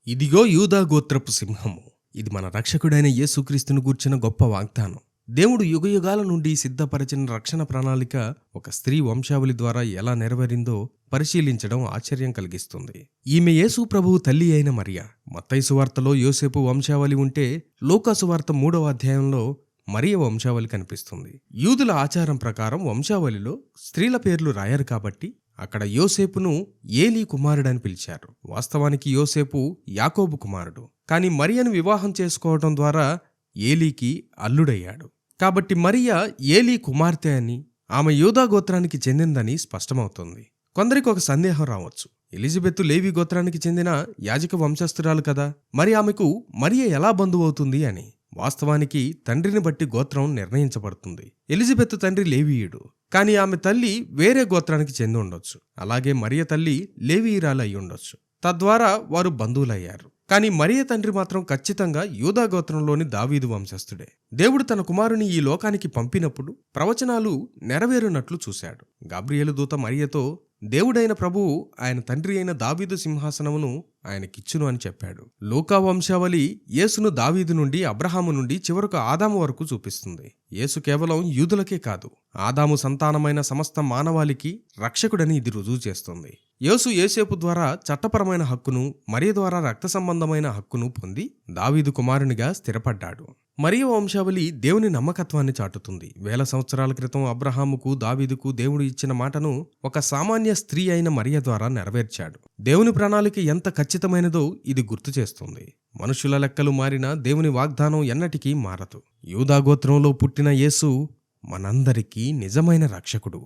ఇదిగో యూదా గోత్రపు సింహము. ఇది మన రక్షకుడైన యేసుక్రీస్తును గూర్చిన గొప్ప వాగ్దానం. దేవుడు యుగయుగాల నుండి సిద్ధపరచిన రక్షణ ప్రణాళిక ఒక స్త్రీ వంశావళి ద్వారా ఎలా నెరవేరిందో పరిశీలించడం ఆశ్చర్యం కలిగిస్తుంది. ఈమె యేసు ప్రభువు తల్లి అయిన మరియ. మత్తయి సువార్తలో యోసేపు వంశావళి ఉంటే, లూకా సువార్త 3వ అధ్యాయంలో మరియ వంశావళి కనిపిస్తుంది. యూదుల ఆచారం ప్రకారం వంశావళిలో స్త్రీల పేర్లు రాయరు కాబట్టి అక్కడ యోసేపును ఏలీ కుమారుడని పిలిచారు. వాస్తవానికి యోసేపు యాకోబు కుమారుడు. కాని మరియను వివాహం చేసుకోవడం ద్వారా ఏలీకి అల్లుడయ్యాడు. కాబట్టి మరియ ఏలీ కుమార్తె అని, ఆమె యూదా గోత్రానికి చెందిందని స్పష్టమవుతుంది. కొందరికి ఒక సందేహం రావచ్చు. ఎలిజబెత్ లేవి గోత్రానికి చెందిన యాజక వంశస్థురాలు కదా, మరి ఆమెకు మరియ ఎలా బంధువవుతుంది అని. వాస్తవానికి తండ్రిని బట్టి గోత్రం నిర్ణయించబడుతుంది. ఎలిజబెత్ తండ్రి లేవీయుడు, కానీ ఆమె తల్లి వేరే గోత్రానికి చెంది ఉండొచ్చు. అలాగే మరియ తల్లి లేవీయురాలు అయి ఉండొచ్చు. తద్వారా వారు బంధువులయ్యారు. కానీ మరియ తండ్రి మాత్రం ఖచ్చితంగా యూదా గోత్రంలోని దావీదు వంశస్థుడే. దేవుడు తన కుమారుని ఈ లోకానికి పంపినప్పుడు ప్రవచనాలు నెరవేరునట్లు చూశాడు. గాబ్రియేలు దూత మరియతో, దేవుడైన ప్రభువు ఆయన తండ్రి అయిన దావీదు సింహాసనమును ఆయనకిచ్చును అని చెప్పాడు. లూకా వంశావళి యేసును దావీదు నుండి, అబ్రహాము నుండి చివరకు ఆదాము వరకు చూపిస్తుంది. యేసు కేవలం యూదులకే కాదు, ఆదాము సంతానమైన సమస్త మానవాళికి రక్షకుడని ఇది రుజువు చేస్తుంది. యేసు యోసేపు ద్వారా చట్టపరమైన హక్కును, మరియ ద్వారా రక్త సంబంధమైన హక్కును పొంది దావీదు కుమారునిగా స్థిరపడ్డాడు. మరియ వంశావళి దేవుని నమ్మకత్వాన్ని చాటుతుంది. వేల సంవత్సరాల క్రితం అబ్రహాముకు, దావీదుకు దేవుడు ఇచ్చిన మాటను ఒక సామాన్య స్త్రీ అయిన మరియ ద్వారా నెరవేర్చాడు. దేవుని ప్రణాళిక ఎంత ఖచ్చితమైనదో ఇది గుర్తు చేస్తుంది. మనుషుల లెక్కలు మారినా దేవుని వాగ్దానం ఎన్నటికీ మారదు. యూదా గోత్రంలో పుట్టిన యేసు మనందరికీ నిజమైన రక్షకుడు.